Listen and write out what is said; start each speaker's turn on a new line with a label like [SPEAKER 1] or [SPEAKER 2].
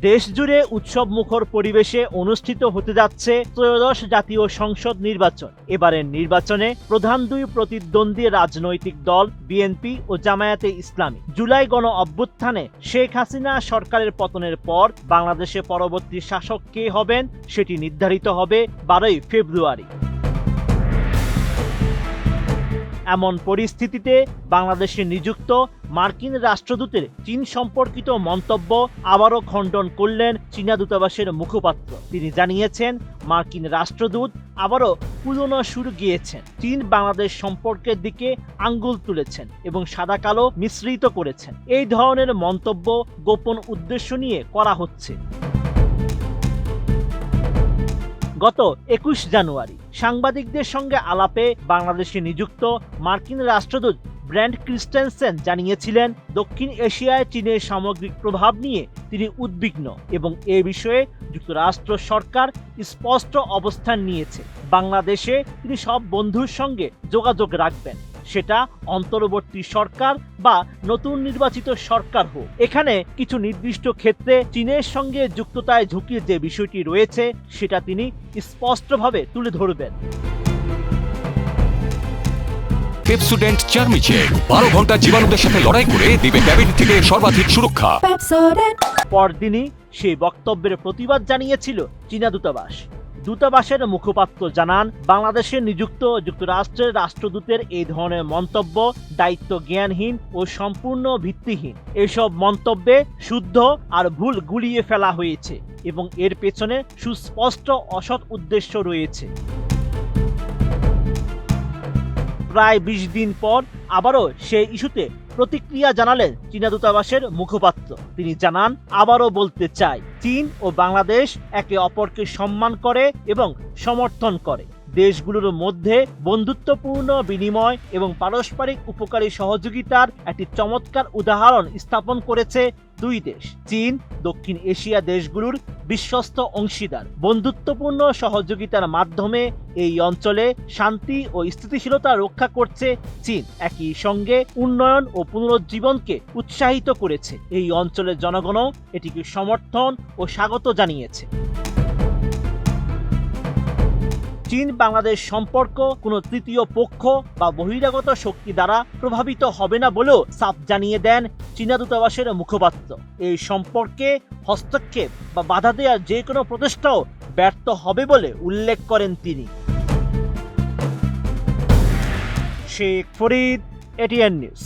[SPEAKER 1] দেশজুড়ে উৎসবমুখর পরিবেশে অনুষ্ঠিত হতে যাচ্ছে ত্রয়োদশ জাতীয় সংসদ নির্বাচন। এবারের নির্বাচনে প্রধান দুই প্রতিদ্বন্দ্বী রাজনৈতিক দল বিএনপি ও জামায়াতে ইসলামী। জুলাই গণ অভ্যুত্থানে শেখ হাসিনা সরকারের পতনের পর বাংলাদেশে পরবর্তী শাসক কে হবেন সেটি নির্ধারিত হবে 12ই ফেব্রুয়ারি। এমন পরিস্থিতিতে বাংলাদেশে নিযুক্ত মার্কিন রাষ্ট্রদূতের চীন সম্পর্কিত মন্তব্য আবারও খণ্ডন করলেন চীনা দূতাবাসের মুখপাত্র। তিনি জানিয়েছেন, মার্কিন রাষ্ট্রদূত আবারও পুরনো সুর গিয়েছেন। চীন বাংলাদেশ সম্পর্কের দিকে আঙ্গুল তুলেছেন এবং সাদা কালো মিশ্রিত করেছেন। এই ধরনের মন্তব্য গোপন উদ্দেশ্য নিয়ে করা হচ্ছে। গত 21 জানুয়ারি সাংবাদিকদের সঙ্গে আলাপে বাংলাদেশে নিযুক্ত মার্কিন রাষ্ট্রদূত ব্র্যান্ড ক্রিস্টেনসেন জানিয়েছিলেন, দক্ষিণ এশিয়ায় চীনের সামগ্রিক প্রভাব নিয়ে তিনি উদ্বিগ্ন এবং এ বিষয়ে যুক্তরাষ্ট্র সরকার স্পষ্ট অবস্থান নিয়েছে। বাংলাদেশে তিনি সব বন্ধুর সঙ্গে যোগাযোগ রাখবেন, সেটা অন্তর্বর্তী সরকার বা নতুন নির্বাচিত সরকার হোক। এখানে কিছু নির্দিষ্ট ক্ষেত্রে চীনের সঙ্গে যুক্ততায় ঝুঁকির যে বিষয়টি রয়েছে সেটা তিনি স্পষ্টভাবে তুলে ধরবেন।
[SPEAKER 2] পেপসোডেন্ট চার্মিচেক 12 ঘন্টা জীবাণুদের সাথে লড়াই করে দিবে ডায়াবেটিস থেকে সর্বাধিক সুরক্ষা।
[SPEAKER 1] পরদিনই সেই বক্তব্যের প্রতিবাদ জানিয়েছিল চীনা দূতাবাস। দূতাবাসের মুখপাত্র জানান, বাংলাদেশে নিযুক্ত যুক্তরাষ্ট্রের রাষ্ট্রদূতের এই ধরনের মন্তব্য দায়িত্ব জ্ঞানহীন ও সম্পূর্ণ ভিত্তিহীন। এসব মন্তব্যে শুদ্ধ আর ভুল গুলিয়ে ফেলা হয়েছে এবং এর পেছনে সুস্পষ্ট অসৎ উদ্দেশ্য রয়েছে। প্রায় 20 দিন পর আবারও সেই ইস্যুতে প্রতিক্রিয়া জানালেন চীনা দূতাবাসের মুখপাত্র। তিনি জানান, আবারও বলতে চাই, চীন ও বাংলাদেশ একে অপরকে সম্মান করে এবং সমর্থন করে। দেশগুলোর মধ্যে বন্ধুত্বপূর্ণ বিনিময় এবং পারস্পরিক উপকারী সহযোগিতার একটি চমৎকার উদাহরণ স্থাপন করেছে দুই দেশ। চীন দক্ষিণ এশিয়া দেশগুলোর বিশ্বস্ত অংশীদার। বন্ধুত্বপূর্ণ সহযোগিতার মাধ্যমে এই অঞ্চলে শান্তি ও স্থিতিশীলতা রক্ষা করছে চীন। একই সঙ্গে উন্নয়ন ও পুনরুজ্জীবনকে উৎসাহিত করেছে। এই অঞ্চলের জনগণও এটিকে সমর্থন ও স্বাগত জানিয়েছে। চীন বাংলাদেশ সম্পর্ক কোনো তৃতীয় পক্ষ বা বহিরাগত শক্তি দ্বারা প্রভাবিত হবে না বলেও সাফ জানিয়ে দেন চীনা দূতাবাসের মুখপাত্র। এই সম্পর্কে হস্তক্ষেপ বা বাধা দেওয়ার যে কোনো প্রচেষ্টাও ব্যর্থ হবে বলে উল্লেখ করেন তিনি। Sheikh Farid, ATN news.